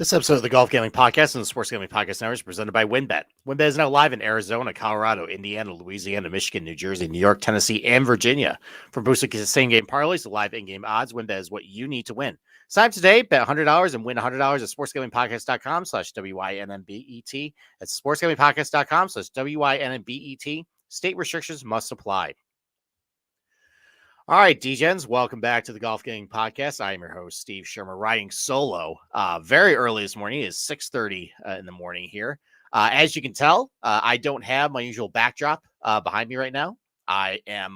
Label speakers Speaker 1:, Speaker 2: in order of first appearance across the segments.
Speaker 1: This episode of the Golf Gambling Podcast and the Sports Gambling Podcast Network is presented by WynnBET. WynnBET is now live in Arizona, Colorado, Indiana, Louisiana, Michigan, New Jersey, New York, Tennessee, and Virginia. From boosted same-game parlays to live in-game odds, WynnBET is what you need to win. Sign up today, bet $100 and win $100 at sportsgamblingpodcast.com/WYNNBET. That's sportsgamblingpodcast.com/WYNNBET. State restrictions must apply. All right, DGens, welcome back to the Golf Gambling Podcast. I am your host, Steve Schirmer, riding solo very early this morning. It is 6:30 in the morning here. As you can tell, I don't have my usual backdrop behind me right now. I am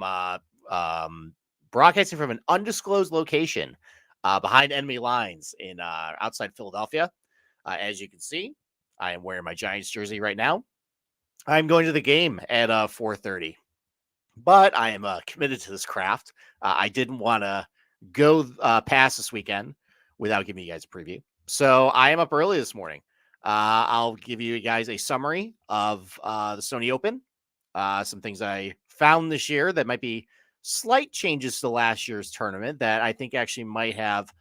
Speaker 1: broadcasting from an undisclosed location behind enemy lines in outside Philadelphia. As you can see, I am wearing my Giants jersey right now. I'm going to the game at 4:30. But I am committed to this craft. I didn't want to go past this weekend without giving you guys a preview. So I am up early this morning. I'll give you guys a summary of the Sony Open, some things I found this year that might be slight changes to last year's tournament that I think actually might have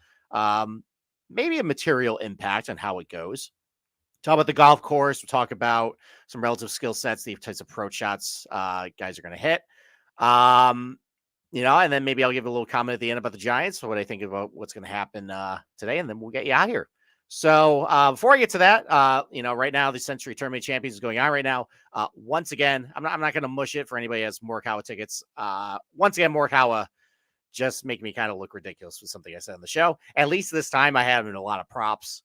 Speaker 1: maybe a material impact on how it goes. Talk about the golf course. We'll talk about some relative skill sets, the types of approach shots guys are going to hit. And then maybe I'll give a little comment at the end about the Giants, what I think about what's going to happen today, and then we'll get you out here. So before I get to that, right now the Century Tournament Champions is going on right now. Once again, I'm not going to mush it for anybody who has Morikawa tickets. Once again, Morikawa just make me kind of look ridiculous with something I said on the show. At least this time I have in a lot of props,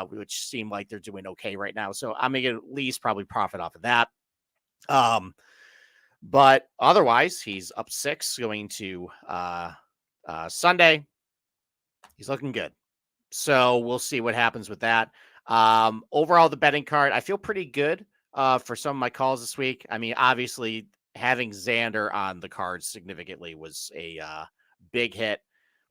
Speaker 1: which seem like they're doing okay right now. So I'm going to at least probably profit off of that. But otherwise, he's up 6 going to Sunday. He's looking good. So we'll see what happens with that. Overall, the betting card, I feel pretty good for some of my calls this week. I mean, obviously, having Xander on the card significantly was a big hit.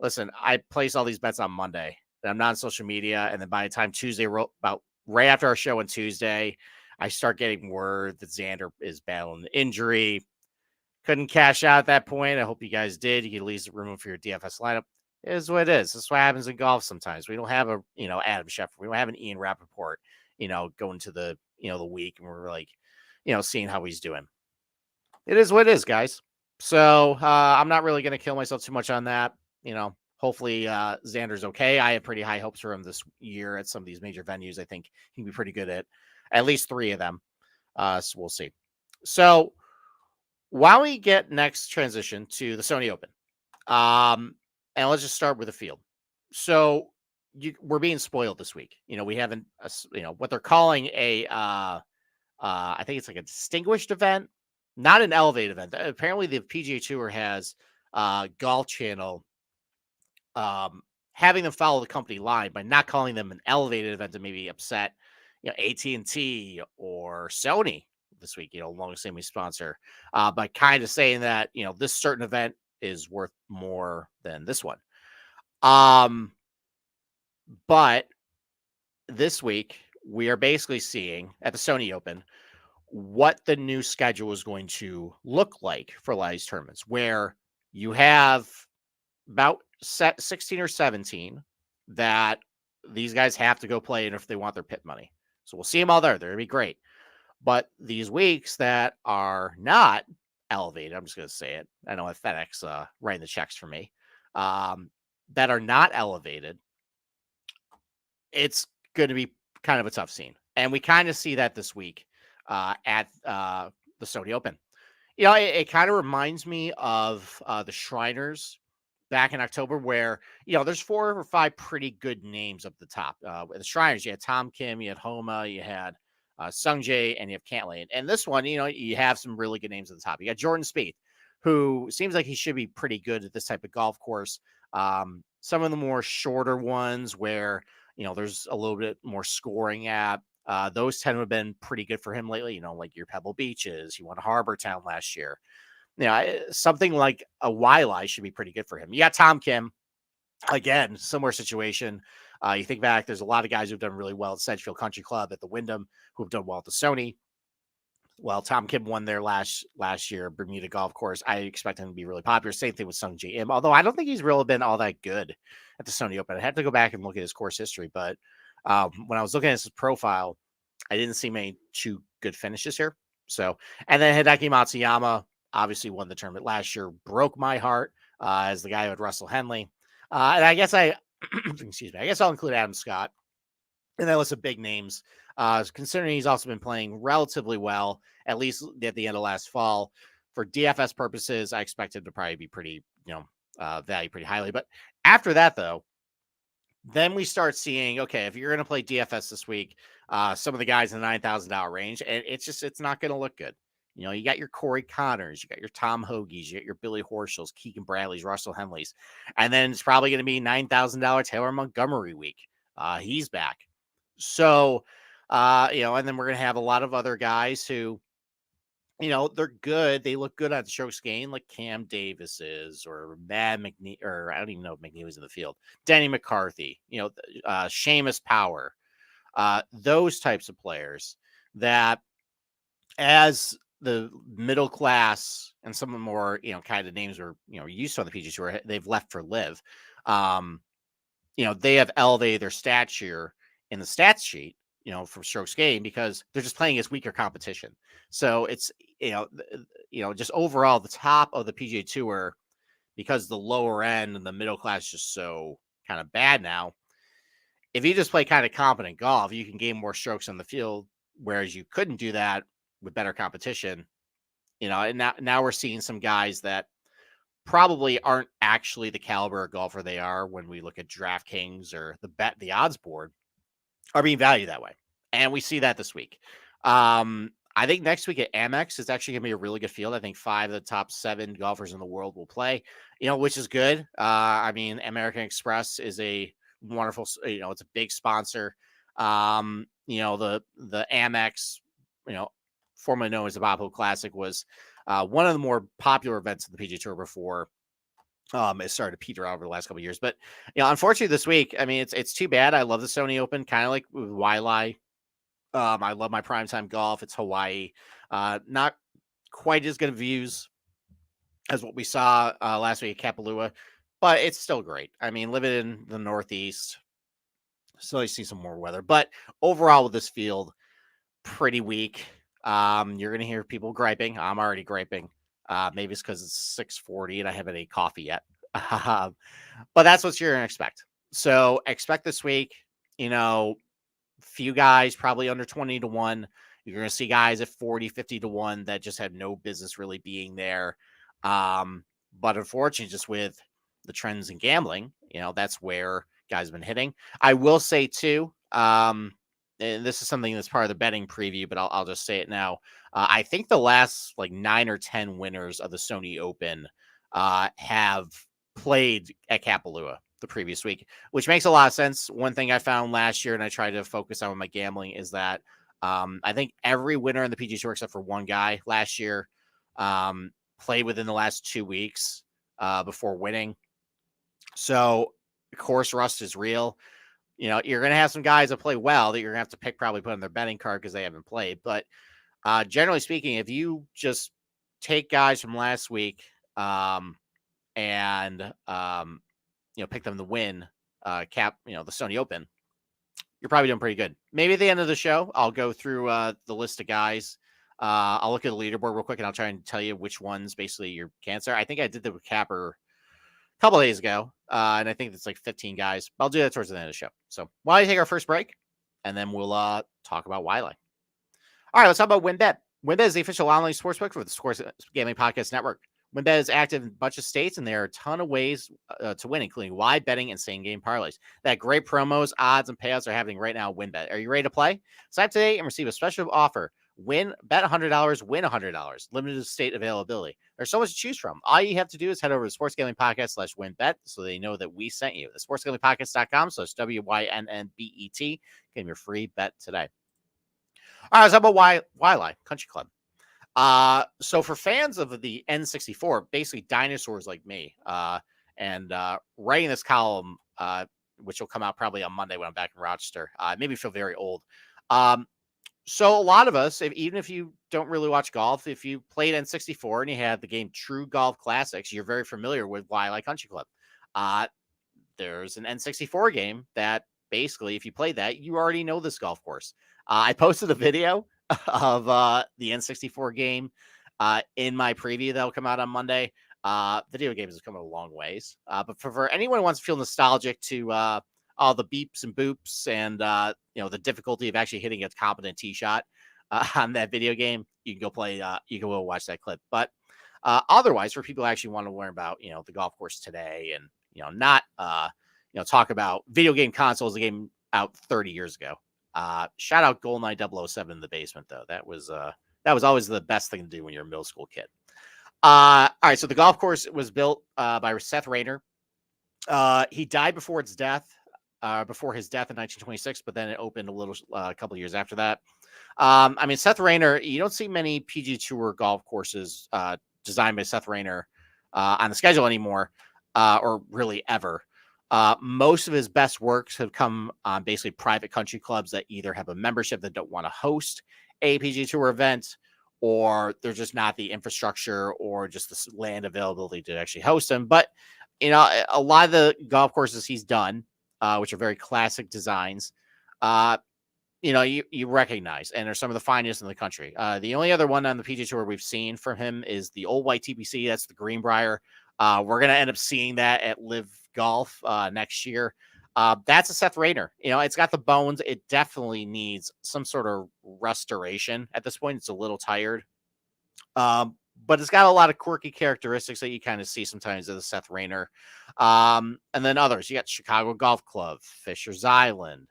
Speaker 1: Listen, I place all these bets on Monday. And I'm not on social media. And then by the time Tuesday, about right after our show on Tuesday, I start getting word that Xander is battling the injury. Couldn't cash out at that point. I hope you guys did. You can at least remove for your DFS lineup. It is what it is. This is what happens in golf sometimes. We don't have a, Adam Schefter. We don't have an Ian Rappaport, going to the, the week and we're like, seeing how he's doing. It is what it is, guys. So I'm not really going to kill myself too much on that. Hopefully Xander's okay. I have pretty high hopes for him this year at some of these major venues. I think he can be pretty good at least 3 of them. So we'll see. So why don't we get next transition to the Sony Open? And let's just start with the field. So we're being spoiled this week. We haven't, what they're calling I think it's like a distinguished event, not an elevated event. Apparently the PGA Tour has Golf Channel having them follow the company line by not calling them an elevated event to maybe upset, AT&T or Sony this week, longest-standing sponsor, by kind of saying that, this certain event is worth more than this one. But this week we are basically seeing at the Sony Open what the new schedule is going to look like for a lot of these tournaments, where you have about 16 or 17 that these guys have to go play in if they want their pit money. So we'll see them all there. They're going to be great. But these weeks that are not elevated, I'm just going to say it. I know FedEx writing the checks for me, that are not elevated, it's going to be kind of a tough scene. And we kind of see that this week at the Sony Open. It kind of reminds me of the Shriners back in October, where, there's 4 or 5 pretty good names up the top. The Shriners, you had Tom Kim, you had Homa, you had Sungjae, and you have Cantlay. And this one, you have some really good names at the top. You got Jordan Spieth, who seems like he should be pretty good at this type of golf course. Some of the more shorter ones where, there's a little bit more scoring at, those tend to have been pretty good for him lately, like your Pebble Beaches. He won Harbor Town last year. Something like a Wiley should be pretty good for him. You got Tom Kim, again, similar situation. You think back, there's a lot of guys who've done really well at Sedgefield Country Club, at the Wyndham, who've done well at the Sony. Well, Tom Kim won there last year, Bermuda Golf Course. I expect him to be really popular. Same thing with Sungjae Im, although I don't think he's really been all that good at the Sony Open. I had to go back and look at his course history, but When I was looking at his profile, I didn't see many too good finishes here. So, and then Hideki Matsuyama obviously won the tournament last year, broke my heart as the guy with Russell Henley. And I guess excuse me, I guess I'll include Adam Scott in that list of big names, considering he's also been playing relatively well, at least at the end of last fall. For DFS purposes, I expect him to probably be pretty, valued pretty highly. But after that, though, then we start seeing, okay, if you're going to play DFS this week, some of the guys in the $9,000 range, and it's not going to look good. You got your Corey Connors, you got your Tom Hoagies, you got your Billy Horschels, Keegan Bradleys, Russell Henleys, and then it's probably going to be $9,000 Taylor Montgomery week. He's back. So, and then we're going to have a lot of other guys who, they're good. They look good on strokes gained, like Cam Davis is, or Matt McNeil, or I don't even know if McNeil was in the field. Denny McCarthy, Seamus Power, those types of players that, as the middle class and some of the more, kind of names we're, used to on the PGA Tour, they've left for live. They have elevated their stature in the stats sheet, from strokes gained because they're just playing against weaker competition. So it's, just overall the top of the PGA Tour, because the lower end and the middle class is just so kind of bad now. If you just play kind of competent golf, you can gain more strokes on the field, whereas you couldn't do that with better competition. And now we're seeing some guys that probably aren't actually the caliber of golfer they are when we look at DraftKings or the odds board are being valued that way. And we see that this week. I think next week at Amex is actually going to be a really good field. I think 5 of the top 7 golfers in the world will play, which is good. American Express is a wonderful, it's a big sponsor. The Amex, formerly known as the Bob Hope Classic, was one of the more popular events of the PGA Tour before it started to peter out over the last couple of years. But unfortunately this week, it's too bad. I love the Sony Open, kind of like with Wailea. I love my primetime golf. It's Hawaii. Not quite as good of views as what we saw last week at Kapalua, but it's still great. Living in the Northeast, so I see some more weather. But overall with this field, pretty weak. You're going to hear people griping. I'm already griping. Maybe it's because it's 6:40 and I haven't had coffee yet. But that's what you're going to expect. So expect this week, few guys probably under 20 to 1. You're going to see guys at 40, 50 to 1 that just have no business really being there. But unfortunately, just with the trends in gambling, that's where guys have been hitting. I will say too, and this is something that's part of the betting preview, but I'll just say it now. I think the last 9 or 10 winners of the Sony Open have played at Kapalua the previous week, which makes a lot of sense. One thing I found last year, and I tried to focus on with my gambling, is that I think every winner in the PGA Tour, except for one guy last year, played within the last 2 weeks before winning. So course rust is real. You're going to have some guys that play well that you're going to have to pick, probably put on their betting card because they haven't played. But generally speaking, if you just take guys from last week and pick them to win the Sony Open, you're probably doing pretty good. Maybe at the end of the show, I'll go through the list of guys. I'll look at the leaderboard real quick and I'll try and tell you which one's basically your cancer. I think I did that with Capper a couple of days ago, and I think it's 15 guys. I'll do that towards the end of the show. So why don't you take our first break, and then we'll talk about Wailea. All right, let's talk about WynnBET. WynnBET is the official online sportsbook for the Sports Gambling Podcast Network. WynnBET is active in a bunch of states, and there are a ton of ways to win, including live betting and same-game parlays. That great promos, odds, and payouts are happening right now at WynnBET. Are you ready to play? Sign up today and receive a special offer. Bet $100, win $100. Limited state availability. There's so much to choose from. All you have to do is head over to sportsgamblingpodcast/WynnBET so they know that we sent you. The sportsgamblingpodcast.com/WYNNBET. Get your free bet today. All right, let's talk about Wailea Country Club. So for fans of the N64, basically dinosaurs like me, and writing this column, which will come out probably on Monday when I'm back in Rochester, made me feel very old. So a lot of us, even if you don't really watch golf, if you played N64 and you had the game True Golf Classics, you're very familiar with Wailea Country Club. There's an N64 game that basically, if you play that, you already know this golf course. I posted a video of the N64 game in my preview that'll come out on Monday. Video games have come a long ways. But for anyone who wants to feel nostalgic to all the beeps and boops and the difficulty of actually hitting a competent tee shot on that video game, you can go play. You can go watch that clip. But otherwise, for people who actually want to learn about the golf course today and not talk about video game consoles, the game out 30 years ago. Shout out GoldenEye 007 in the basement though. That was always the best thing to do when you're a middle school kid. All right, so the golf course was built by Seth Rayner. He died before his death in 1926, but then it opened a couple of years after that. I mean, Seth Rayner, you don't see many PGA Tour golf courses designed by Seth Rayner on the schedule anymore, or really ever. Most of his best works have come on basically private country clubs that either have a membership that don't want to host a PGA Tour event, or there's just not the infrastructure or just the land availability to actually host them. But, a lot of the golf courses he's done, which are very classic designs, you recognize, and are some of the finest in the country. The only other one on the PGA Tour we've seen from him is the old white TPC. That's the Greenbrier. We're going to end up seeing that at Live Golf next year. That's a Seth Rayner. It's got the bones. It definitely needs some sort of restoration at this point. It's a little tired. But it's got a lot of quirky characteristics that you kind of see sometimes of the Seth Rayner. And then others. You got Chicago Golf Club, Fisher's Island,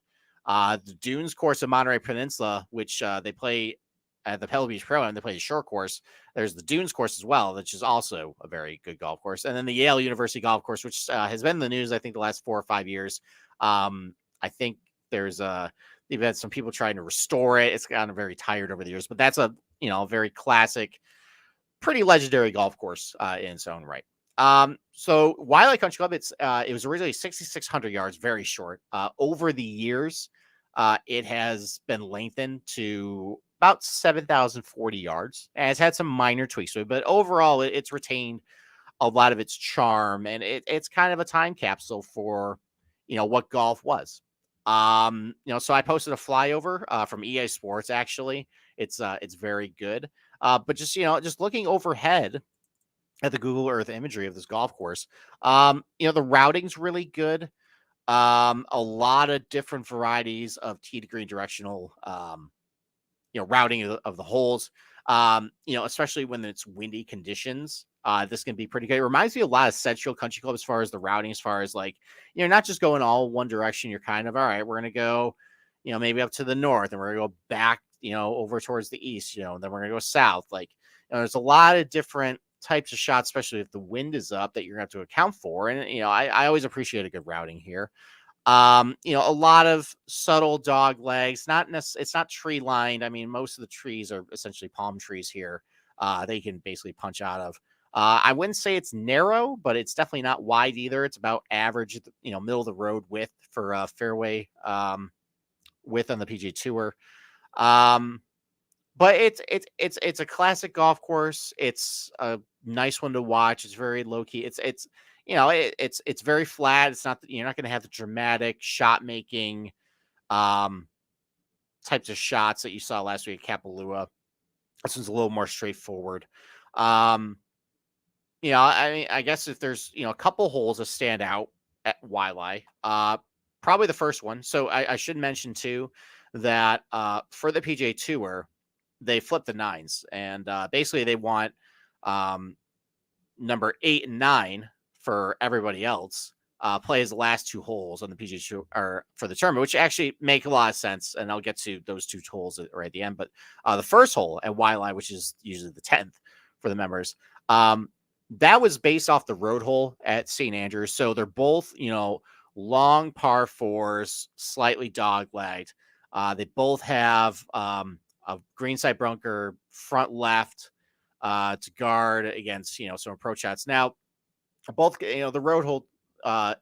Speaker 1: the Dunes course of Monterey Peninsula, which they play at the Pebble Beach Pro, and they play the short course. There's the Dunes course as well, which is also a very good golf course. And then the Yale University Golf Course, which has been in the news, I think, the last 4 or 5 years. I think they've had some people trying to restore it. It's gotten very tired over the years, but that's a very classic, pretty legendary golf course in its own right. So Waialae Country Club, it was originally 6,600 yards, very short. Over the years, it has been lengthened to about 7,040 yards, and it's had some minor tweaks to it, but overall it's retained a lot of its charm, and it's kind of a time capsule for what golf was. So I posted a flyover from EA Sports. Actually, it's very good. But just looking overhead at the Google Earth imagery of this golf course, the routing's really good. A lot of different varieties of tee to green directional routing of the holes, especially when it's windy conditions. This can be pretty good. It reminds me a lot of Central Country Club as far as the routing, as far as not just going all one direction. You're kind of, all right, we're going to go, maybe up to the north, and we're going to go back, over towards the east, and then we're going to go south. There's a lot of different types of shots, especially if the wind is up, that you're going to have to account for. And, I always appreciate a good routing here. A lot of subtle dog legs, it's not tree lined. I mean, most of the trees are essentially palm trees here. They can basically punch out of. I wouldn't say it's narrow, but it's definitely not wide either. It's about average, middle of the road width for fairway width on the PGA Tour. But it's a classic golf course. It's a nice one to watch. It's very low key. It's very flat. It's not, you're not going to have the dramatic shot making types of shots that you saw last week at Kapalua. This one's a little more straightforward. I mean, I guess if there's a couple holes that stand out at Waialae, probably the first one. So I should mention too that for the PGA Tour, they flip the nines, and basically they want number 8 and 9 for everybody else play as the last 2 holes on the PGA Tour, or for the tournament, which actually make a lot of sense. And I'll get to those 2 holes right at the end. But the first hole at Waialae, which is usually the 10th for the members, that was based off the road hole at St. Andrews. So they're both, long par 4s, slightly dog-legged. They both have a greenside bunker front left to guard against, some approach shots. Now, both, the road hole at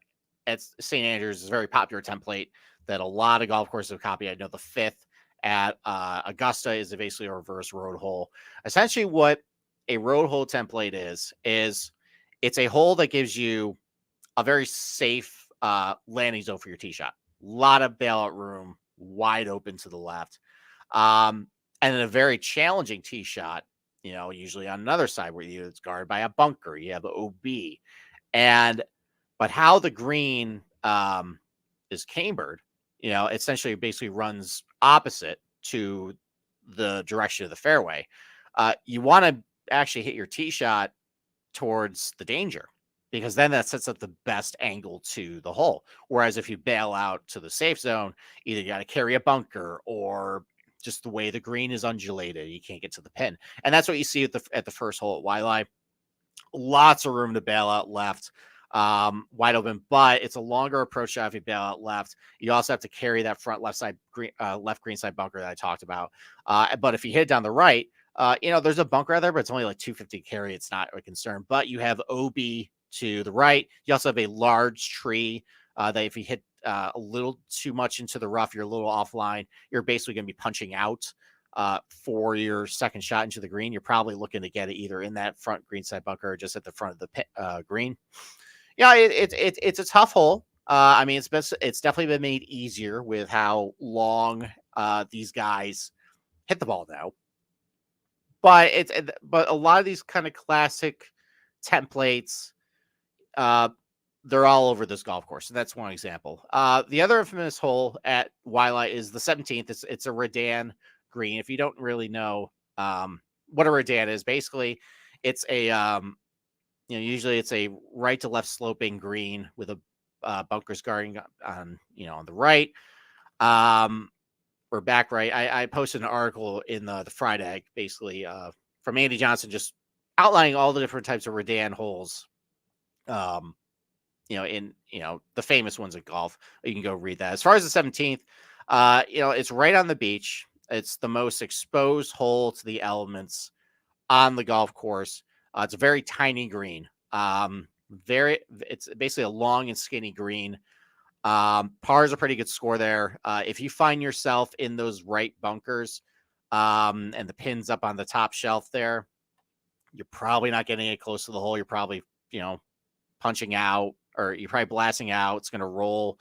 Speaker 1: St. Andrews is a very popular template that a lot of golf courses have copied. I know the 5th at Augusta is basically a reverse road hole. Essentially, what a road hole template is it's a hole that gives you a very safe landing zone for your tee shot. lot of bailout room, wide open to the left. And then a very challenging tee shot, usually on another side where it's guarded by a bunker, you have the OB. But how the green is cambered, essentially basically runs opposite to the direction of the fairway. You want to actually hit your tee shot towards the danger, because then that sets up the best angle to the hole. Whereas if you bail out to the safe zone, either you got to carry a bunker or just the way the green is undulated, you can't get to the pin. And that's what you see at the first hole at Waialae. Lots of room to bail out left, wide open, but it's a longer approach shot if you bail out left. You also have to carry that front left green side bunker that I talked about. But if you hit it down the right, there's a bunker out there, but it's only like 250 carry. It's not a concern. But you have OB to the right. You also have a large tree that if you hit a little too much into the rough, you're a little offline. You're basically going to be punching out for your second shot into the green. You're probably looking to get it either in that front greenside bunker or just at the front of the green. Yeah, it's a tough hole. I mean, it's definitely been made easier with how long these guys hit the ball now. But a lot of these kind of classic templates, they're all over this golf course. So that's one example. The other infamous hole at Waialae is the 17th. It's a Redan green. If you don't really know what a Redan is, basically it's a usually it's a right to left sloping green with a bunkers guarding on the right. Or back right. I posted an article in the Friday, basically from Andy Johnson, just outlining all the different types of Redan holes. In the famous ones at golf. You can go read that. As far as the 17th, it's right on the beach. It's the most exposed hole to the elements on the golf course. It's a very tiny green. It's basically a long and skinny green. Par is a pretty good score there. If you find yourself in those right bunkers, and the pin's up on the top shelf there, you're probably not getting it close to the hole. You're probably, punching out, or you're probably blasting out. It's going to roll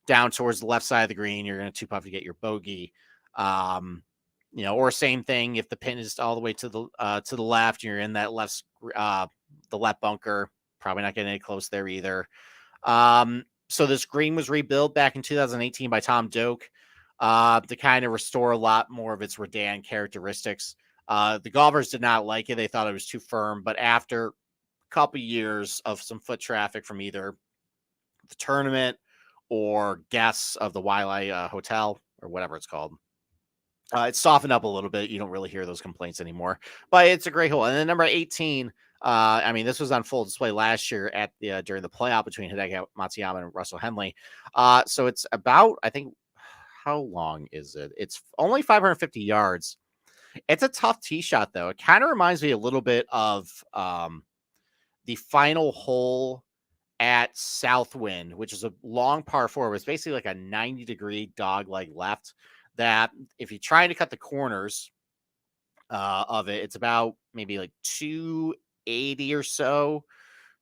Speaker 1: down towards the left side of the green. You're going to two putt to get your bogey. Or same thing. If the pin is all the way to the left, you're in that the left bunker, probably not getting it close there either. So this green was rebuilt back in 2018 by Tom Doak to kind of restore a lot more of its Redan characteristics. The golfers did not like it. They thought it was too firm. But after a couple years of some foot traffic from either the tournament or guests of the Waialae Hotel or whatever it's called, it's softened up a little bit. You don't really hear those complaints anymore. But it's a great hole. And then number 18, this was on full display last year at during the playoff between Hideki Matsuyama and Russell Henley. So it's about, I think, how long is it? It's only 550 yards. It's a tough tee shot, though. It kind of reminds me a little bit of the final hole at Southwind, which is a long par 4. It was basically like a 90-degree dog-leg left that if you're trying to cut the corners of it, it's about maybe like 280 or so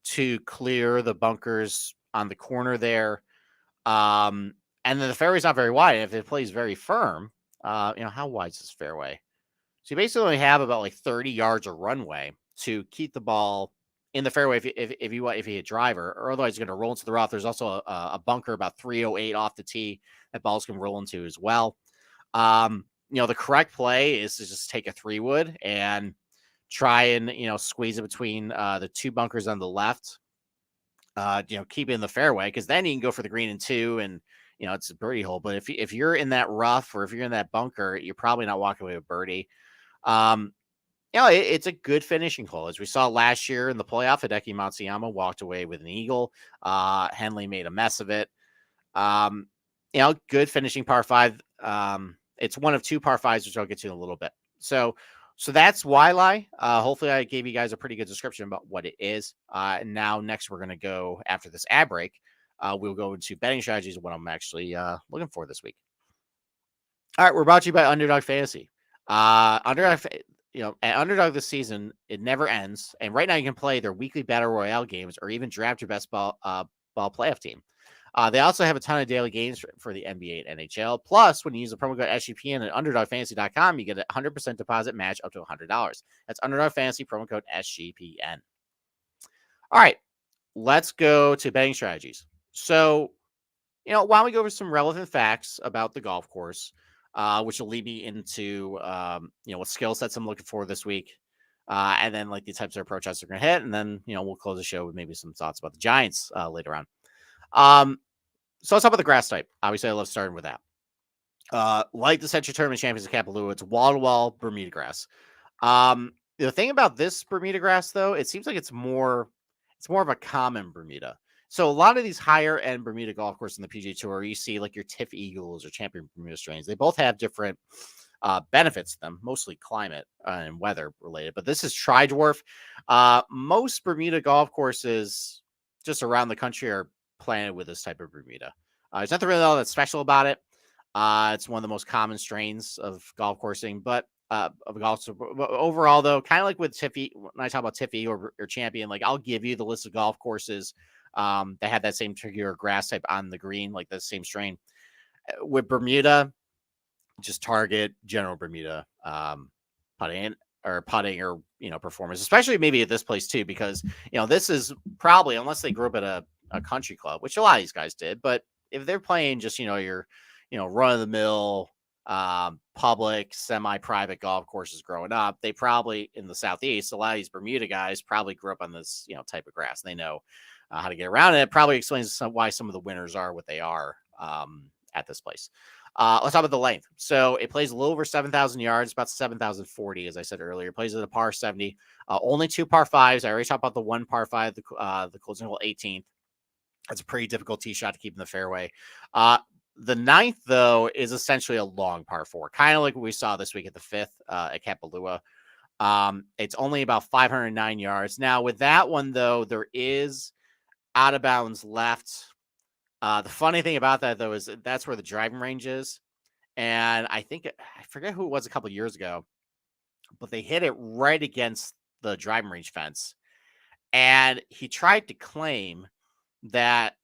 Speaker 1: to clear the bunkers on the corner there. And then the fairway's not very wide. If it plays very firm, how wide is this fairway? So you basically only have about like 30 yards of runway to keep the ball in the fairway if you hit driver, or otherwise you're going to roll into the rough. There's also a bunker about 308 off the tee that balls can roll into as well. The correct play is to just take a 3-wood and try and, squeeze it between the two bunkers on the left, keep it in the fairway, because then you can go for the green and 2 and, it's a birdie hole. But if you're in that rough or if you're in that bunker, you're probably not walking away with birdie. It's a good finishing hole. As we saw last year in the playoff, Hideki Matsuyama walked away with an eagle. Henley made a mess of it. Good finishing par 5. It's one of 2 par 5s, which I'll get to in a little bit. So that's Waialae. Hopefully I gave you guys a pretty good description about what it is. And now next we're going to go, after this ad break, we'll go into betting strategies, what I'm actually looking for this week. All right, we're brought to you by Underdog Fantasy. Underdog, at Underdog this season, it never ends. And right now you can play their weekly Battle Royale games or even draft your best ball playoff team. They also have a ton of daily games for the NBA and NHL. Plus, when you use the promo code SGPN at UnderdogFantasy.com, you get a 100% deposit match up to $100. That's Underdog Fantasy, promo code SGPN. All right, let's go to betting strategies. So, why don't we go over some relevant facts about the golf course, which will lead me into, what skill sets I'm looking for this week. And then like the types of approach shots they're going to hit. And then, we'll close the show with maybe some thoughts about the Giants later on. So let's talk about the grass type. Obviously, I love starting with that. Like the Century Tournament Champions of Kapalua, it's wall-to-wall Bermuda grass. The thing about this Bermuda grass, though, it seems like it's more of a common Bermuda. So a lot of these higher end Bermuda golf courses in the PGA Tour, you see like your Tiff Eagles or Champion Bermuda strains. They both have different benefits to them, mostly climate and weather related. But this is Tri-Dwarf. Most Bermuda golf courses just around the country are planted with this type of Bermuda. There's nothing really all that special about it. It's one of the most common strains of golf coursing, but overall, though, kind of like with Tiffy, when I talk about Tiffy or Champion, like I'll give you the list of golf courses that have that same tricky grass type on the green, like the same strain. With Bermuda, just target general Bermuda putting or performance, especially maybe at this place too, because this is probably, unless they grew up at a country club, which a lot of these guys did, but if they're playing just your run of the mill public semi-private golf courses growing up, they probably in the Southeast, a lot of these Bermuda guys probably grew up on this type of grass. They know how to get around it. It probably explains why some of the winners are what they are at this place. Let's talk about the length. So it plays a little over 7,000 yards, about 7,040, as I said earlier. It plays at a par 70. Only 2 par 5s. I already talked about the 1 par 5, the closing hole 18th. That's a pretty difficult tee shot to keep in the fairway. The 9th, though, is essentially a long par 4, kind of like what we saw this week at the 5th at Kapalua. It's only about 509 yards. Now, with that one, though, there is out of bounds left. The funny thing about that, though, is that's where the driving range is. And I forget who it was a couple years ago, but they hit it right against the driving range fence. And he tried to claim that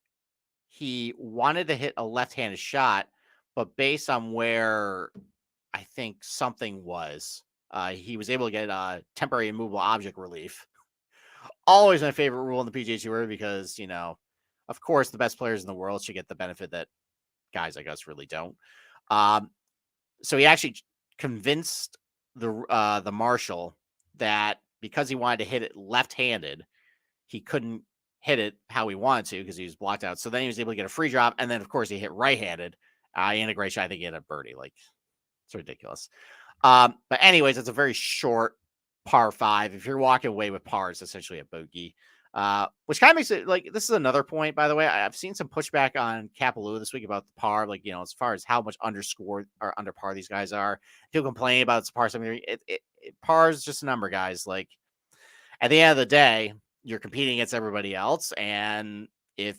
Speaker 1: he wanted to hit a left-handed shot, but based on where I think something was, he was able to get a temporary immovable object relief. Always my favorite rule in the PGA Tour because, of course, the best players in the world should get the benefit that guys like us really don't. So he actually convinced the marshal that because he wanted to hit it left-handed, he couldn't hit it how he wanted to because he was blocked out. So then he was able to get a free drop. And then, of course, he hit right-handed. Integration, I think he had a birdie. Like, it's ridiculous. But anyways, it's a very short par 5. If you're walking away with par, it's essentially a bogey. Which kind of makes it like, this is another point, by the way. I've seen some pushback on Kapalua this week about the par, like, as far as how much underscore or under par these guys are. People complain about it's par. Par is just a number, guys. Like, at the end of the day, you're competing against everybody else. And if,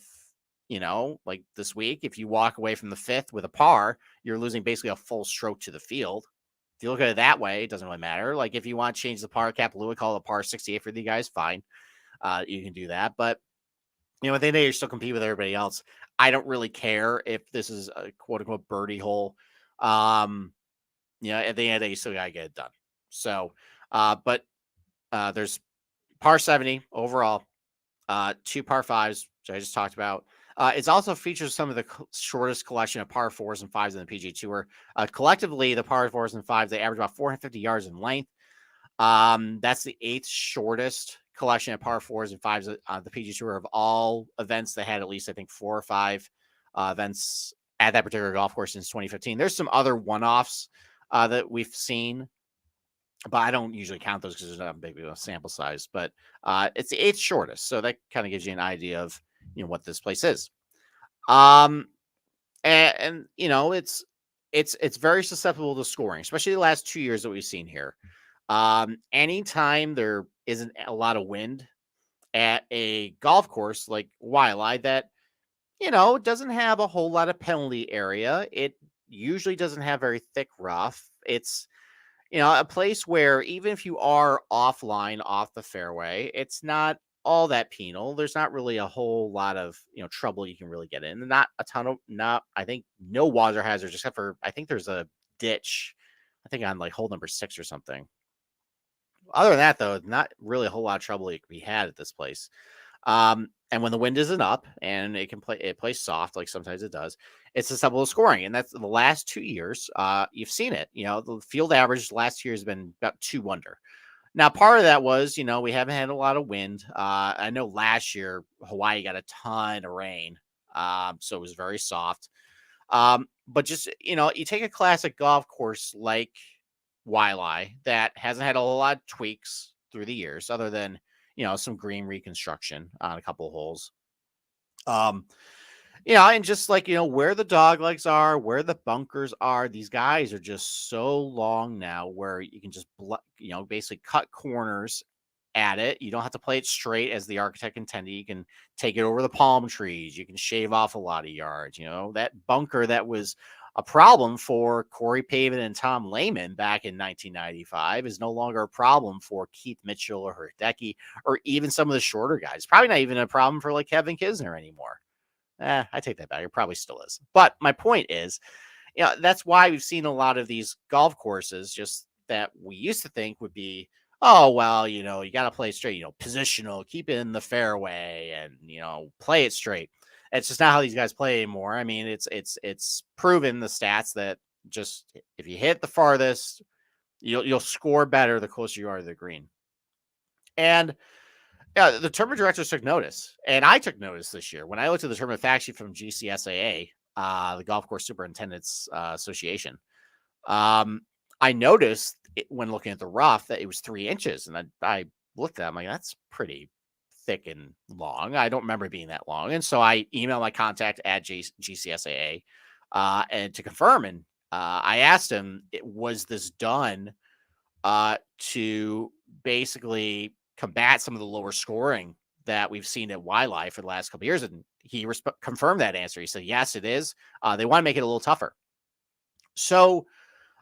Speaker 1: like this week, if you walk away from the 5th with a par, you're losing basically a full stroke to the field. If you look at it that way, it doesn't really matter. Like if you want to change the par, Kapalua, call it a par 68 for the guys, fine. You can do that. But, at the end of the day, you're still competing with everybody else. I don't really care if this is a quote unquote birdie hole. At the end of the day, you still got to get it done. So, but there's par 70 overall, 2 par 5s, which I just talked about. It also features some of the shortest collection of par 4s and 5s in the PGA Tour. Collectively, the par 4s and 5s, they average about 450 yards in length. That's the 8th shortest collection of par 4s and 5s on the PGA Tour of all events that had at least, I think, 4 or 5 events at that particular golf course since 2015. There's some other one-offs that we've seen, but I don't usually count those because there's not a big sample size. But it's the 8th shortest, so that kind of gives you an idea of what this place is. And it's very susceptible to scoring, especially the last 2 years that we've seen here. Anytime there isn't a lot of wind at a golf course like Waialae that doesn't have a whole lot of penalty area, it usually doesn't have very thick rough. It's a place where even if you are offline off the fairway, it's not all that penal. There's not really a whole lot of trouble you can really get in. Not a ton of not. I think no water hazards except for I think there's a ditch. I think on like hole number 6 or something. Other than that, though, not really a whole lot of trouble you can be had at this place. And when the wind isn't up and it plays soft, like sometimes it does, it's susceptible to scoring. And that's the last 2 years. You've seen it. The field average last year has been about 2 under. Now, part of that was, we haven't had a lot of wind. I know last year Hawaii got a ton of rain, so it was very soft. But just you take a classic golf course like Waialae that hasn't had a lot of tweaks through the years, other than some green reconstruction on a couple of holes. And just like where the dog legs are, where the bunkers are, these guys are just so long now, where you can just basically cut corners at it. You don't have to play it straight as the architect intended. You can take it over the palm trees. You can shave off a lot of yards. That bunker that was a problem for Corey Pavin and Tom Lehman back in 1995 is no longer a problem for Keith Mitchell or Hideki or even some of the shorter guys. Probably not even a problem for like Kevin Kisner anymore. I take that back. It probably still is. But my point is, that's why we've seen a lot of these golf courses just that we used to think would be, oh, well, you got to play it straight, positional, keep it in the fairway and, play it straight. It's just not how these guys play anymore. I mean, it's proven the stats that just if you hit the farthest, you'll score better the closer you are to the green. And yeah, the tournament directors took notice, and I took notice this year when I looked at the tournament fact sheet from GCSAA, the Golf Course Superintendents Association. I noticed when looking at the rough that it was 3 inches, and I looked at it, I'm like, that's pretty thick and long. I don't remember it being that long, and so I emailed my contact at GCSAA and to confirm, and I asked him, was this done to basically combat some of the lower scoring that we've seen at Waialae for the last couple of years? And he confirmed that answer. He said, yes, it is. They want to make it a little tougher. So,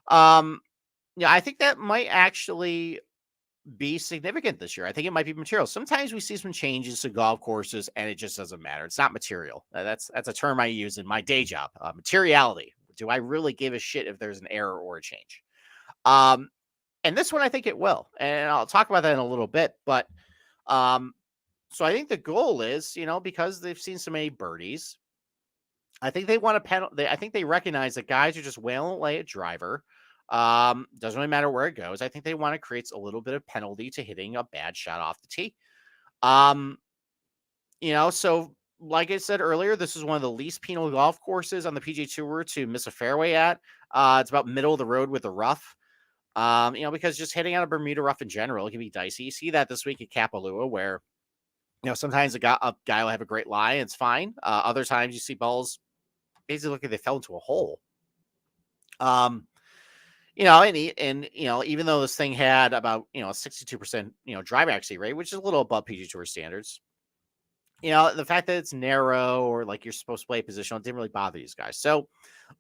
Speaker 1: I think that might actually be significant this year. I think it might be material. Sometimes we see some changes to golf courses and it just doesn't matter. It's not material. That's a term I use in my day job. Materiality. Do I really give a shit if there's an error or a change? And this one, I think it will. And I'll talk about that in a little bit. But so I think the goal is, because they've seen so many birdies, I think they want to I think they recognize that guys are just wailing away a driver. Doesn't really matter where it goes. I think they want to create a little bit of penalty to hitting a bad shot off the tee. So like I said earlier, this is one of the least penal golf courses on the PGA Tour to miss a fairway at. It's about middle of the road with the rough. Because just hitting on a Bermuda rough in general can be dicey. You see that this week at Kapalua, where sometimes a guy will have a great lie and it's fine. Other times you see balls basically look like they fell into a hole. And even though this thing had about 62% drive accuracy rate, which is a little above PGA Tour standards, the fact that it's narrow or like you're supposed to play positional, it didn't really bother these guys. So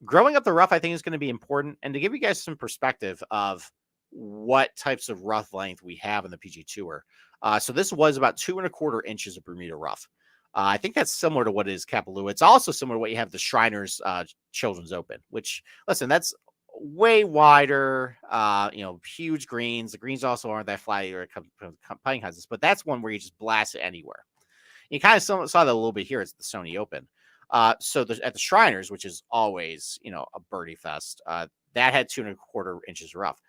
Speaker 1: growing up the rough, I think, is going to be important. And to give you guys some perspective of what types of rough length we have in the PGA Tour. So this was about 2.25 inches of Bermuda rough. I think that's similar to what is Kapalua. It's also similar to what you have the Shriners Children's Open, which, listen, that's way wider, huge greens. The greens also aren't that flat or playing houses, but that's one where you just blast it anywhere. You kind of saw that a little bit here. It's the Sony Open. So at the Shriners, which is always, a birdie fest, that had 2.25 inches rough.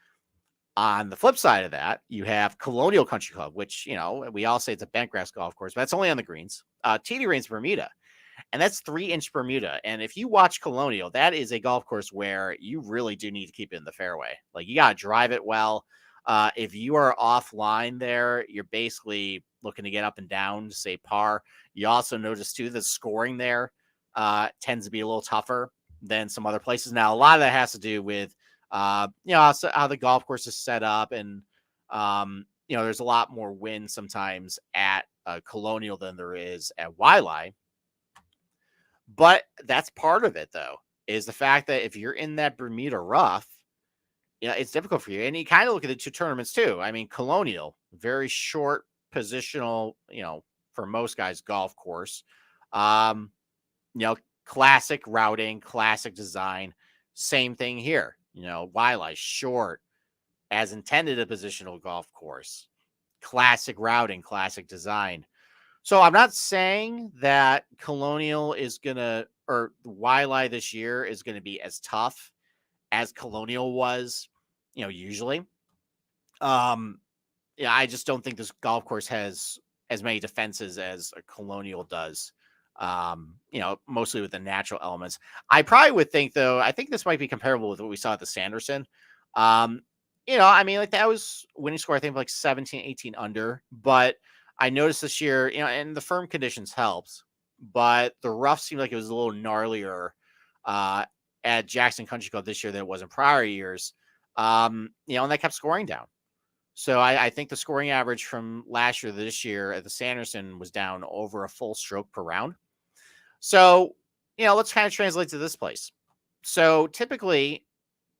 Speaker 1: On the flip side of that, you have Colonial Country Club, which, we all say it's a bentgrass golf course, but that's only on the greens. TD Reigns Bermuda, and that's 3-inch Bermuda. And if you watch Colonial, that is a golf course where you really do need to keep it in the fairway. Like, you got to drive it well. If you are offline there, you're basically looking to get up and down to say par. You also notice too, the scoring there tends to be a little tougher than some other places. Now, a lot of that has to do with, how the golf course is set up. And, there's a lot more wind sometimes at Colonial than there is at Waialae. But that's part of it, though, is the fact that if you're in that Bermuda rough, it's difficult for you. And you kind of look at the two tournaments too. I mean, Colonial, very short positional, for most guys, golf course. Um, classic routing, classic design. Same thing here. Wildlife short, as intended, a positional golf course. Classic routing, classic design. So I'm not saying that Colonial is gonna or Wildlife this year is gonna be as tough as Colonial was, usually. Um, yeah, I just don't think this golf course has as many defenses as a Colonial does. Mostly with the natural elements. I probably would think, though, I think this might be comparable with what we saw at the Sanderson. Um, I mean, like that was winning score, I think, like 17, 18 under. But I noticed this year, and the firm conditions helped, but the rough seemed like it was a little gnarlier at Jackson Country Club this year than it was in prior years. And that kept scoring down. So I think the scoring average from last year to this year at the Sanderson was down over a full stroke per round. So, let's kind of translate to this place. So typically,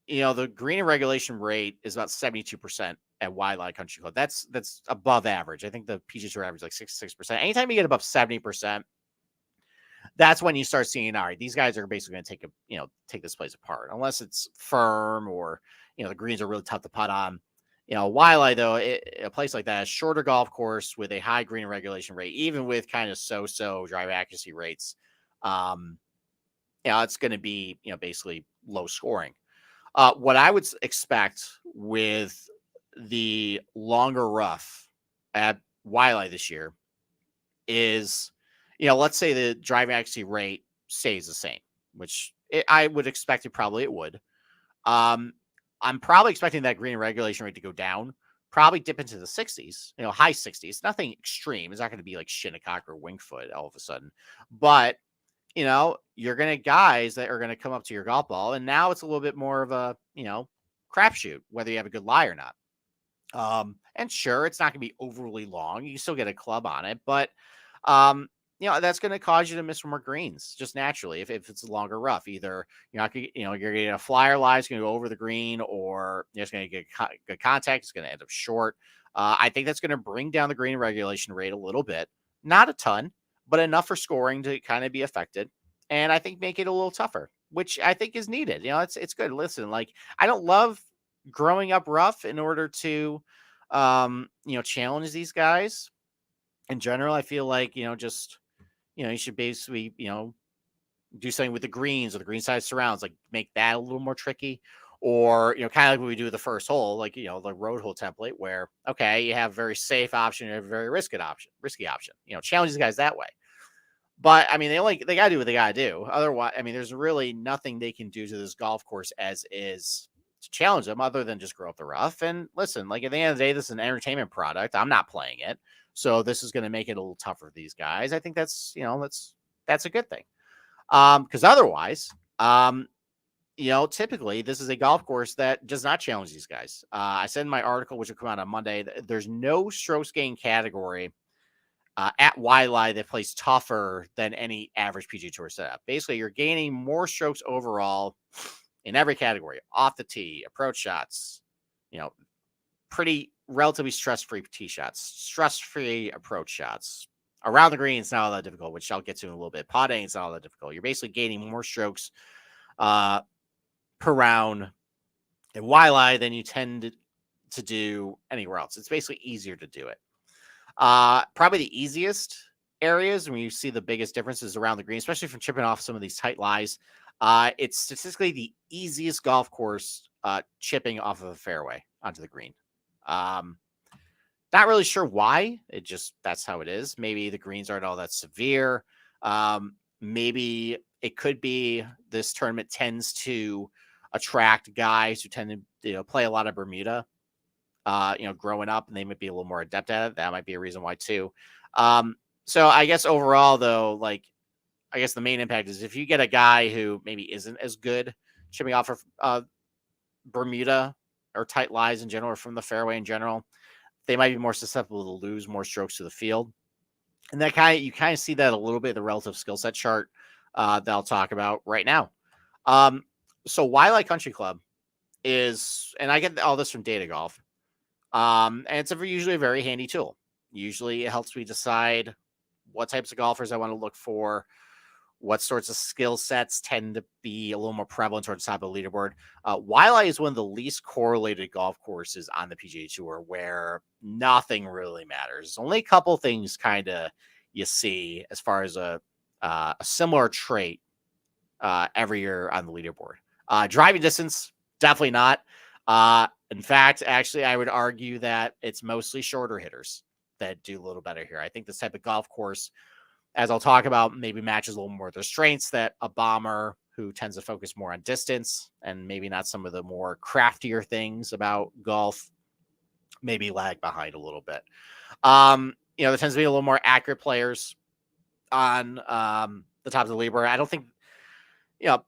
Speaker 1: the green and regulation rate is about 72% at Wildlife Country Club. That's above average. I think the PGA Tour average is like 66%. Anytime you get above 70%, that's when you start seeing, all right, these guys are basically going to take this place apart, unless it's firm or, the greens are really tough to putt on. Wildlife, though, a place like that, a shorter golf course with a high green regulation rate, even with kind of so-so drive accuracy rates, it's going to be, basically low scoring. What I would expect with the longer rough at Wildlife this year is, let's say the driving accuracy rate stays the same, which I would expect it would. I'm probably expecting that green regulation rate to go down, probably dip into the 60s, high 60s. Nothing extreme. It's not going to be like Shinnecock or Winged Foot all of a sudden. But, you're going to guys that are going to come up to your golf ball. And now it's a little bit more of a, crapshoot, whether you have a good lie or not. And sure, it's not going to be overly long. You still get a club on it. But, that's going to cause you to miss more greens just naturally if it's a longer rough. Either you're not going to, you're going to get a flyer lie, it's going to go over the green, or you're just going to get good contact. It's going to end up short. I think that's going to bring down the green regulation rate a little bit, not a ton, but enough for scoring to kind of be affected. And I think make it a little tougher, which I think is needed. It's good. Listen, like I don't love growing up rough in order to, challenge these guys. In general, I feel like, just you should basically, do something with the greens or the green side surrounds, like make that a little more tricky. Or, kind of like what we do with the first hole, like, the road hole template where, okay, you have a very safe option, you have a very risky option, challenge these guys that way. But I mean, they got to do what they got to do. Otherwise, I mean, there's really nothing they can do to this golf course as is to challenge them other than just grow up the rough. And listen, like at the end of the day, this is an entertainment product. I'm not playing it. So this is going to make it a little tougher for these guys. I think that's a good thing. Because otherwise, typically this is a golf course that does not challenge these guys. I said in my article, which will come out on Monday, there's no strokes gain category at Wildlife that plays tougher than any average PGA Tour setup. Basically, you're gaining more strokes overall in every category: off the tee, approach shots, pretty relatively stress-free tee shots, stress-free approach shots. Around the green, it's not all that difficult, which I'll get to in a little bit. Putting, it's not all that difficult. You're basically gaining more strokes per round in Wildlife than you tend to do anywhere else. It's basically easier to do it. Probably the easiest areas when you see the biggest differences around the green, especially from chipping off some of these tight lies. It's statistically the easiest golf course chipping off of a fairway onto the green. Not really sure why. That's how it is. Maybe the greens aren't all that severe. Maybe it could be this tournament tends to attract guys who tend to play a lot of Bermuda, growing up, and they might be a little more adept at it. That might be a reason why too. So I guess overall though, I guess the main impact is if you get a guy who maybe isn't as good chipping off of Bermuda or tight lies in general, or from the fairway in general, they might be more susceptible to lose more strokes to the field. And that you kind of see that a little bit in the relative skill set chart that I'll talk about right now. So Wildlife Country Club is, and I get all this from Data Golf, and it's usually a very handy tool. Usually it helps me decide what types of golfers I want to look for, what sorts of skill sets tend to be a little more prevalent towards the top of the leaderboard. Waialae is one of the least correlated golf courses on the PGA Tour where nothing really matters. Only a couple things kind of you see as far as a similar trait every year on the leaderboard. Driving distance, definitely not. In fact, actually, I would argue that it's mostly shorter hitters that do a little better here. I think this type of golf course, as I'll talk about, maybe matches a little more their strengths that a bomber who tends to focus more on distance and maybe not some of the more craftier things about golf maybe lag behind a little bit. There tends to be a little more accurate players on the top of the leaderboard. I don't think,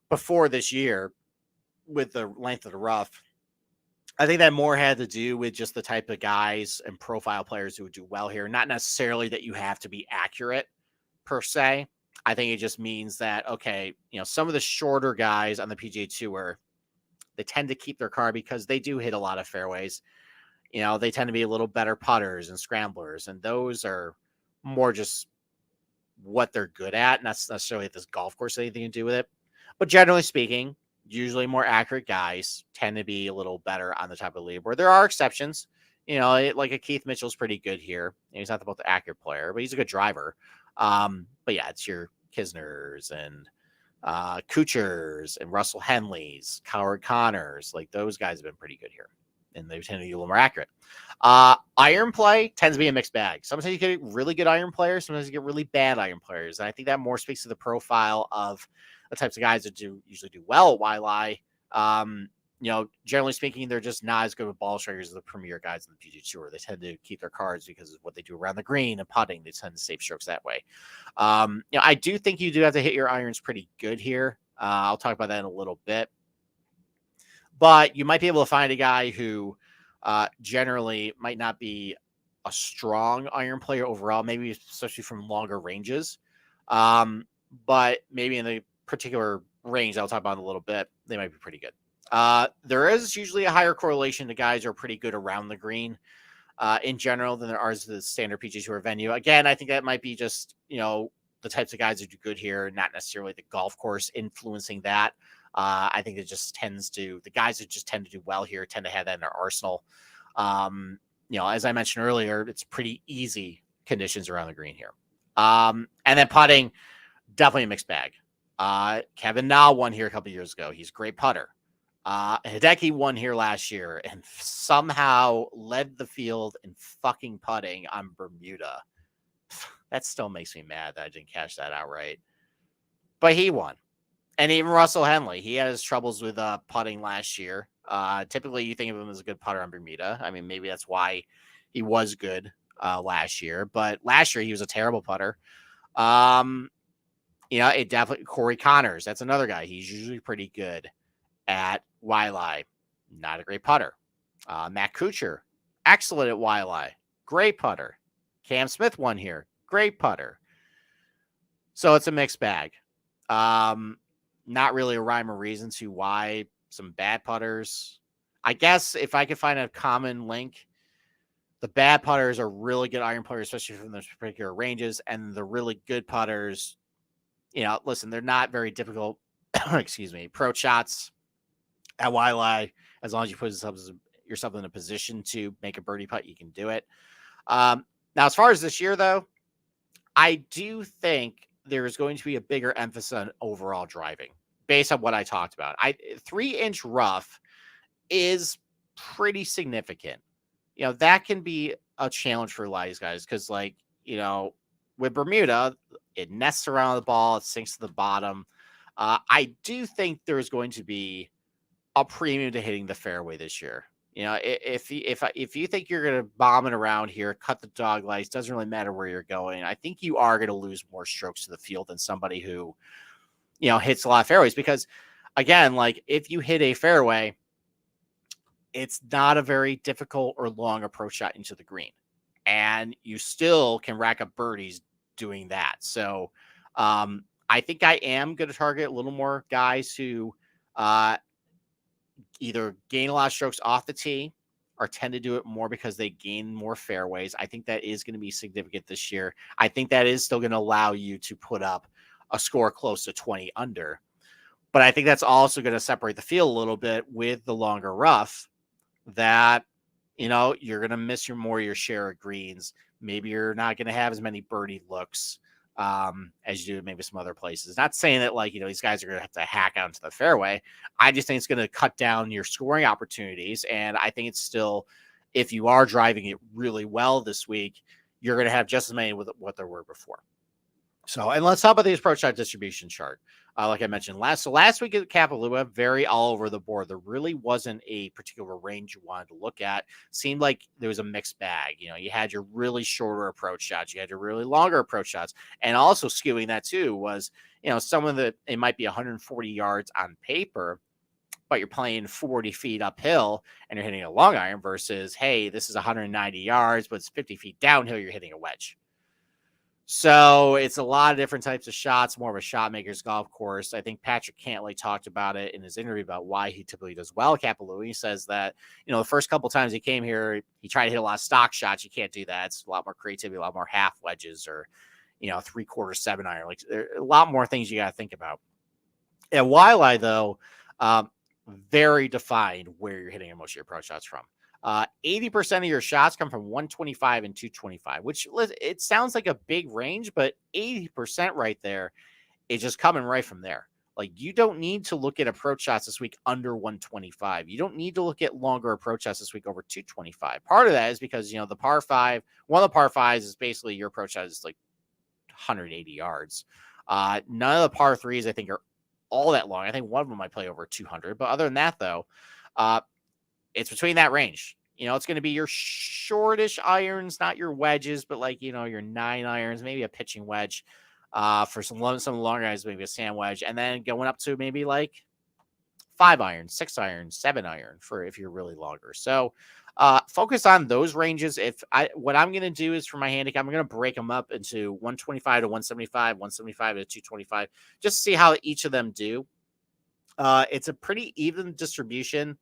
Speaker 1: before this year with the length of the rough, I think that more had to do with just the type of guys and profile players who would do well here. Not necessarily that you have to be accurate per se. I think it just means that, okay, some of the shorter guys on the PGA Tour, they tend to keep their car because they do hit a lot of fairways. They tend to be a little better putters and scramblers, and those are more just what they're good at, not necessarily at this golf course anything to do with it. But generally speaking, usually more accurate guys tend to be a little better on the top of the leaderboard. There are exceptions. Like a Keith Mitchell's pretty good here. He's not the most accurate player, but he's a good driver. But yeah, it's your Kisners and Kuchers and Russell Henleys, Howard Connors. Like those guys have been pretty good here, and they tend to be a little more accurate. Iron play tends to be a mixed bag. Sometimes you get really good iron players. Sometimes you get really bad iron players. And I think that more speaks to the profile of the types of guys that usually do well at Waialae. Generally speaking, they're just not as good with ball strikers as the premier guys in the PGA Tour. They tend to keep their cards because of what they do around the green and putting. They tend to save strokes that way. I do think you do have to hit your irons pretty good here. I'll talk about that in a little bit. But you might be able to find a guy who generally might not be a strong iron player overall, maybe especially from longer ranges. But maybe in the particular range I'll talk about in a little bit, they might be pretty good. There is usually a higher correlation to guys who are pretty good around the green in general than there are to the standard PGA Tour venue. Again, I think that might be just, the types of guys who do good here, not necessarily the golf course influencing that. I think it just the guys that just tend to do well here tend to have that in their arsenal. As I mentioned earlier, it's pretty easy conditions around the green here. And then putting, definitely a mixed bag. Kevin Na won here a couple years ago. He's a great putter. Hideki won here last year and somehow led the field in fucking putting on Bermuda. That still makes me mad that I didn't cash that outright. But he won. And even Russell Henley, he had his troubles with putting last year. Typically, you think of him as a good putter on Bermuda. I mean, maybe that's why he was good last year. But last year, he was a terrible putter. It definitely Corey Connors. That's another guy. He's usually pretty good at Waialae. Not a great putter. Matt Kuchar, excellent at Waialae. Great putter. Cam Smith won here. Great putter. So it's a mixed bag. Not really a rhyme or reason to why some bad putters. I guess if I could find a common link, the bad putters are really good iron players, especially from those particular ranges, and the really good putters, listen, they're not very difficult, approach shots at Waialae. As long as you put yourself in a position to make a birdie putt, you can do it. Now, as far as this year, though, I do think there is going to be a bigger emphasis on overall driving based on what I talked about. 3-inch rough is pretty significant. That can be a challenge for a lot of these guys because, with Bermuda, it nests around the ball, it sinks to the bottom. I do think there's going to be a premium to hitting the fairway this year. If you think you're going to bomb it around here, cut the dog legs, doesn't really matter where you're going. I think you are going to lose more strokes to the field than somebody who, hits a lot of fairways. Because again, if you hit a fairway, it's not a very difficult or long approach shot into the green, and you still can rack up birdies doing that. So, I think I am going to target a little more guys who, either gain a lot of strokes off the tee tend to do it more because they gain more fairways. I think that is going to be significant this year. I think that is still going to allow you to put up a score close to 20 under. But I think that's also going to separate the field a little bit with the longer rough, that, you're going to miss your share of greens. Maybe you're not going to have as many birdie looks as you do maybe some other places. Not saying that these guys are going to have to hack out into the fairway. I just think it's going to cut down your scoring opportunities. And I think it's still, if you are driving it really well this week, you're going to have just as many with what there were before. So, and let's talk about the approach shot distribution chart. Like I mentioned last week at Kapalua, very all over the board. There really wasn't a particular range you wanted to look at. Seemed like there was a mixed bag. You had your really shorter approach shots, you had your really longer approach shots, and also skewing that too was, some of it might be 140 yards on paper, but you're playing 40 feet uphill and you're hitting a long iron versus, hey, this is 190 yards, but it's 50 feet downhill, you're hitting a wedge. So it's a lot of different types of shots, more of a shot maker's golf course. I think Patrick Cantlay talked about it in his interview about why he typically does well at Kapalua. He says that, the first couple times he came here, he tried to hit a lot of stock shots. You can't do that. It's a lot more creativity, a lot more half wedges or, 3/4 7 iron. Like, there are a lot more things you got to think about. At Waialae, though, very defined where you're hitting most of your approach shots from. 80% of your shots come from 125 and 225, which it sounds like a big range, but 80% right there is just coming right from there. Like, you don't need to look at approach shots this week under 125. You don't need to look at longer approach shots this week over 225. Part of that is because, the par five, one of the par fives is basically your approach shot is like 180 yards. None of the par threes, I think, are all that long. I think one of them might play over 200. But other than that, though, it's between that range. It's going to be your shortish irons, not your wedges, but your 9 irons, maybe a pitching wedge. For some longer guys, maybe a sand wedge, and then going up to maybe 5 iron, 6 iron, 7 iron if you're really longer. So focus on those ranges. What I'm going to do is for my handicap, I'm going to break them up into 125 to 175, 175 to 225, just to see how each of them do. It's a pretty even distribution.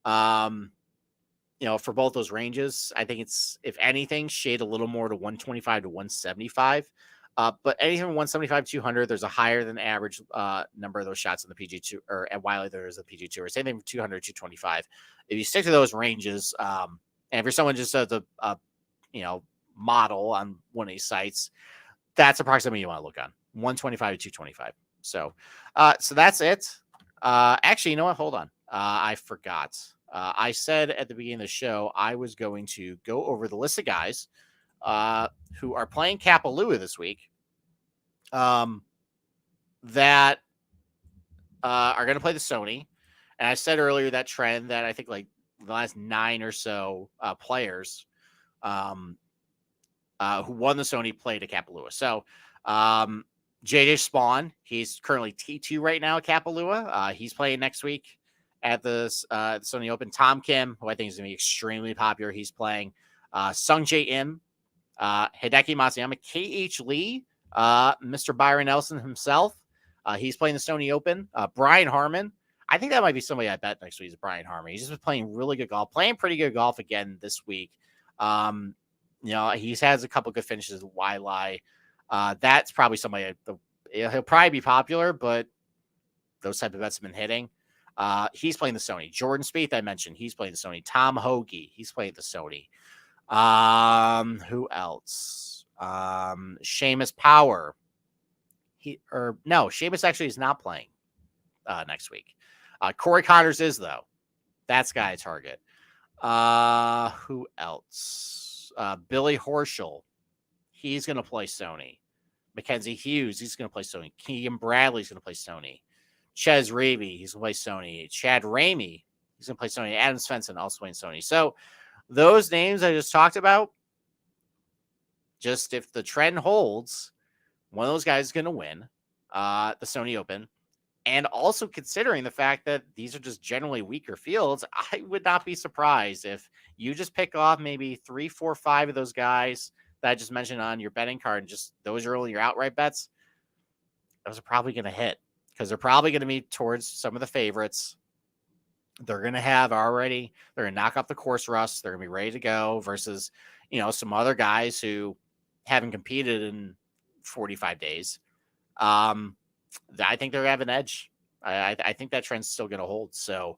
Speaker 1: For both those ranges. I think it's, if anything, shade a little more to 125 to 175. But anything from 175 to 200, there's a higher than average number of those shots in the PG2, or at Waialae there's a PG2, or same thing from 200 to 225. If you stick to those ranges, and if you're someone just does a model on one of these sites, that's approximately what you want to look on, 125 to 225. So that's it. Actually, you know what? Hold on. I forgot. I said at the beginning of the show, I was going to go over the list of guys who are playing Kapalua this week that are going to play the Sony. And I said earlier that trend that I think the last 9 or so players who won the Sony played at Kapalua. So JJ Spawn, he's currently T2 right now at Kapalua. He's playing next week at the Sony Open. Tom Kim, who I think is going to be extremely popular, he's playing. Sung Jae Im, Hideki Matsuyama, KH Lee, Mr. Byron Nelson himself. He's playing the Sony Open. Brian Harmon, I think that might be somebody I bet next week is Brian Harmon. He's just been playing really good golf, playing pretty good golf again this week. He's has a couple good finishes at Waialae. That's probably somebody he'll probably be popular, but those type of bets have been hitting. He's playing the Sony. Jordan Spieth, I mentioned, he's playing the Sony. Tom Hoagie, he's playing the Sony. Who else? Seamus Power. Seamus actually is not playing next week. Corey Connors is, though. That's guy at target. Who else? Billy Horschel. He's going to play Sony. Mackenzie Hughes, he's going to play Sony. Keegan Bradley's going to play Sony. Ches Raby, he's going to play Sony. Chad Ramey, he's going to play Sony. Adam Svensson, also playing Sony. So those names I just talked about, just if the trend holds, one of those guys is going to win the Sony Open. And also considering the fact that these are just generally weaker fields, I would not be surprised if you just pick off maybe 3, 4, 5 of those guys that I just mentioned on your betting card, and just those are only your outright bets. Those are probably going to hit because they're probably going to be towards some of the favorites. they're going to have already, they're going to knock off the course rust. They're going to be ready to go versus, some other guys who haven't competed in 45 days. I think they're going to have an edge. I think that trend's still going to hold. So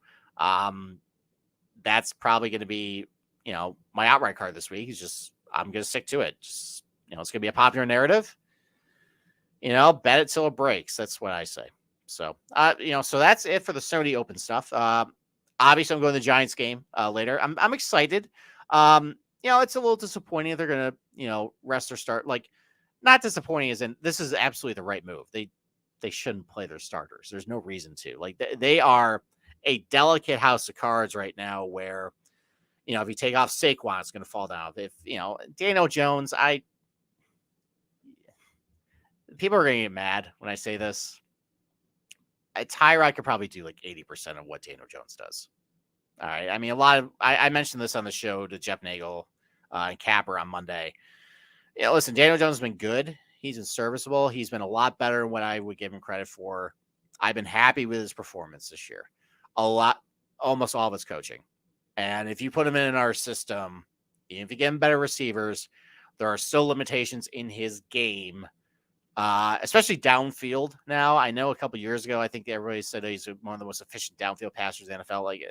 Speaker 1: that's probably going to be, my outright card this week is just, I'm going to stick to it. Just, it's going to be a popular narrative. Bet it till it breaks. That's what I say. So, so that's it for the Sony Open stuff. Obviously, I'm going to the Giants game later. I'm excited. It's a little disappointing that they're going to, rest their start. Like, not disappointing as in this is absolutely the right move. They shouldn't play their starters. There's no reason to. Like, they are a delicate house of cards right now where, if you take off Saquon, it's going to fall down. If, Daniel Jones, people are going to get mad when I say this. Tyrod could probably do like 80% of what Daniel Jones does. All right. I mean, I mentioned this on the show to Jeff Nagel and Capper on Monday. Listen, Daniel Jones has been good. He's been serviceable. He's been a lot better than what I would give him credit for. I've been happy with his performance this year. Almost all of his coaching. And if you put him in our system, even if you get him better receivers, there are still limitations in his game. Especially downfield now. I know a couple years ago, I think everybody said he's one of the most efficient downfield passers in the NFL. Like,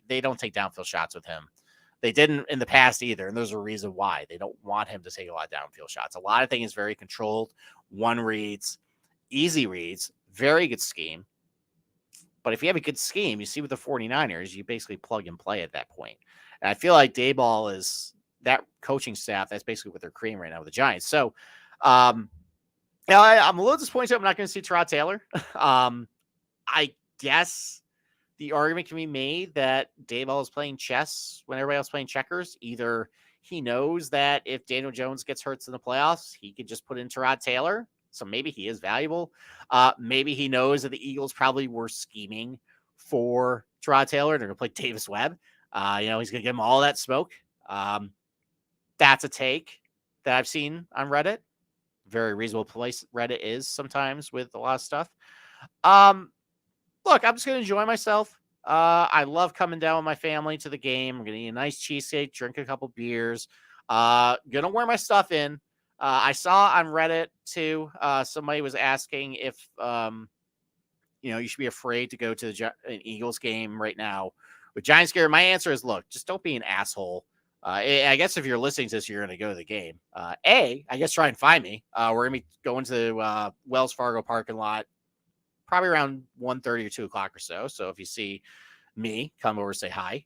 Speaker 1: they don't take downfield shots with him. They didn't in the past either, and there's a reason why. They don't want him to take a lot of downfield shots. A lot of things very controlled, one reads, easy reads, very good scheme. But if you have a good scheme, you see with the 49ers, you basically plug and play at that point. And I feel like Daboll is that coaching staff. That's basically what they're creating right now with the Giants. So, now, I'm a little disappointed I'm not going to see Tyrod Taylor. I guess the argument can be made that Daboll is playing chess when everybody else is playing checkers. Either he knows that if Daniel Jones gets hurt in the playoffs, he could just put in Tyrod Taylor. So maybe he is valuable. Maybe he knows that the Eagles probably were scheming for Tyrod Taylor. They're going to play Davis Webb. He's going to give him all that smoke. That's a take that I've seen on Reddit. Very reasonable place Reddit is sometimes with a lot of stuff. Look, I'm just going to enjoy myself. I love coming down with my family to the game. I'm going to eat a nice cheesesteak, drink a couple beers. Going to wear my stuff in. I saw on Reddit too, somebody was asking if, you should be afraid to go to an Eagles game right now with Giants gear. My answer is, look, just don't be an asshole. I guess if you're listening to this, you're going to go to the game. I guess try and find me. We're going to be going to the Wells Fargo parking lot probably around 1:30 or 2 o'clock or so. So if you see me, come over, say hi.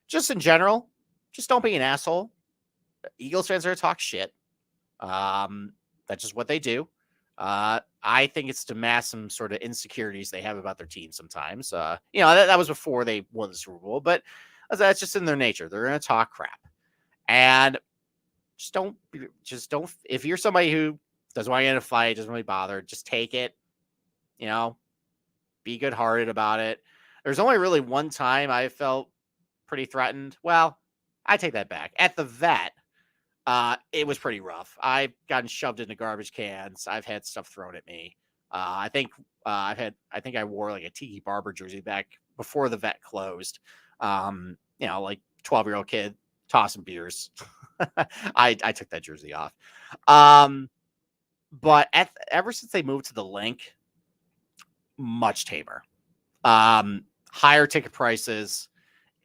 Speaker 1: Just in general, just don't be an asshole. Eagles fans are going to talk shit. That's just what they do. I think it's to mask some sort of insecurities they have about their team sometimes. That was before they won the Super Bowl, but that's just in their nature. They're going to talk crap. And just don't, if you're somebody who doesn't want to get in a fight, doesn't really bother, just take it, be good hearted about it. There's only really one time I felt pretty threatened. Well, I take that back. At the vet, it was pretty rough. I've gotten shoved into garbage cans. I've had stuff thrown at me. I think I wore like a Tiki Barber jersey back before the vet closed. Like 12-year-old kid tossing beers. I took that jersey off. But ever since they moved to the link, much tamer. Higher ticket prices.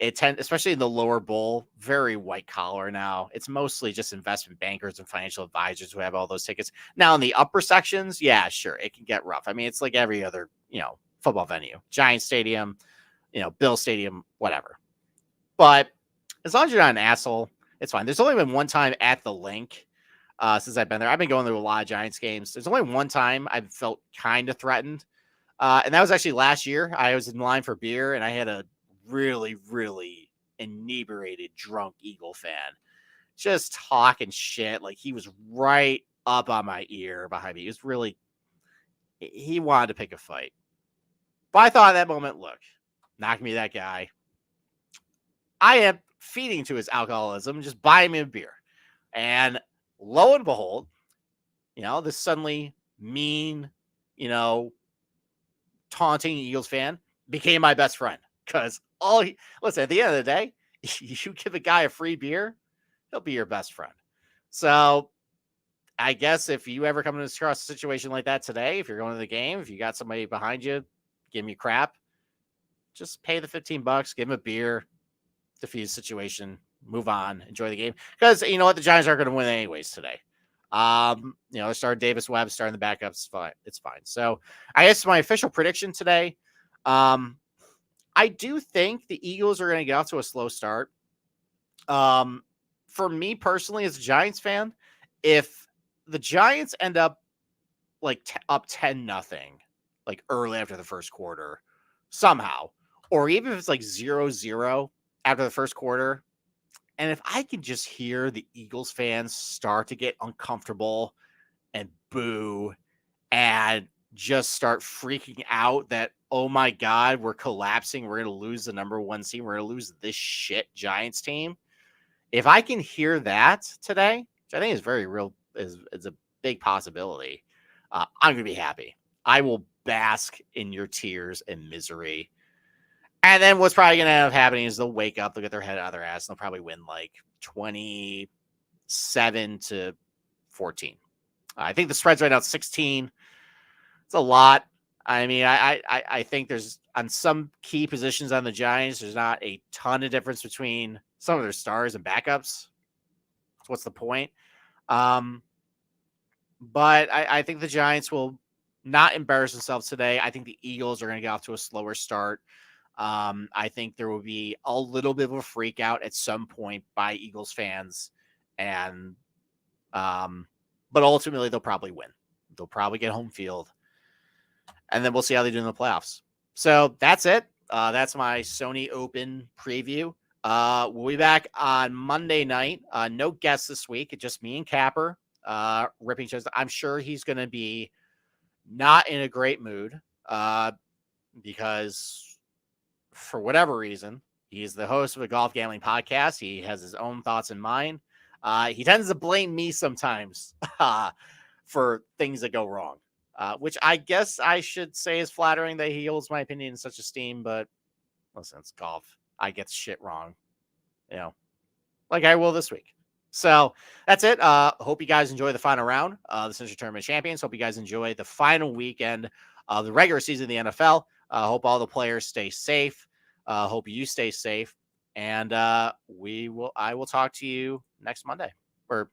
Speaker 1: Especially in the lower bowl, very white collar now. It's mostly just investment bankers and financial advisors who have all those tickets. Now in the upper sections, yeah, sure, it can get rough. I mean, it's like every other, football venue, Giant Stadium, Bill Stadium, whatever. But as long as you're not an asshole, it's fine. There's only been one time at the link since I've been there. I've been going to a lot of Giants games. There's only one time I've felt kind of threatened. And that was actually last year. I was in line for beer and I had a really, really inebriated, drunk Eagle fan just talking shit. Like he was right up on my ear behind me. He wanted to pick a fight. But I thought at that moment, look, knock me that guy. I am feeding to his alcoholism, just buying him a beer. And lo and behold, this suddenly mean, taunting Eagles fan became my best friend because listen, at the end of the day, you give a guy a free beer, he'll be your best friend. So I guess if you ever come across a situation like that today, if you're going to the game, if you got somebody behind you, give me crap, just pay the $15, give him a beer, defeat the situation, move on, enjoy the game. Because you know what, the Giants aren't going to win anyways today. They started Davis Webb, starting the backups. Fine, it's fine. So I guess my official prediction today. I do think the Eagles are going to get off to a slow start. For me personally, as a Giants fan, if the Giants end up up 10-0, like early after the first quarter, somehow, or even if it's like 0-0 after the first quarter, and if I can just hear the Eagles fans start to get uncomfortable and boo and just start freaking out that, oh my God, we're collapsing. We're going to lose the number 1 seed. We're going to lose this shit Giants team. If I can hear that today, which I think is very real, is a big possibility, I'm going to be happy. I will bask in your tears and misery. And then what's probably going to end up happening is they'll wake up, they'll get their head out of their ass, and they'll probably win like 27-14. I think the spread's right now 16. It's a lot. I mean, I think there's on some key positions on the Giants, there's not a ton of difference between some of their stars and backups. So what's the point? But I think the Giants will not embarrass themselves today. I think the Eagles are going to get off to a slower start. I think there will be a little bit of a freak out at some point by Eagles fans, and but ultimately they'll probably win. They'll probably get home field, and then we'll see how they do in the playoffs. So that's it. That's my Sony Open preview. We'll be back on Monday night. No guests this week. It's just me and Capper ripping shows. I'm sure he's going to be not in a great mood because for whatever reason, he's the host of a golf gambling podcast. He has his own thoughts in mind. He tends to blame me sometimes for things that go wrong, which I guess I should say is flattering that he holds my opinion in such esteem. But listen, it's golf. I get shit wrong, like I will this week. So that's it. Hope you guys enjoy the final round of the Century Tournament Champions. Hope you guys enjoy the final weekend of the regular season of the NFL. Hope all the players stay safe. Hope you stay safe. And I will talk to you next Monday, or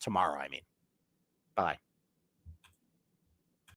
Speaker 1: tomorrow, I mean. Bye.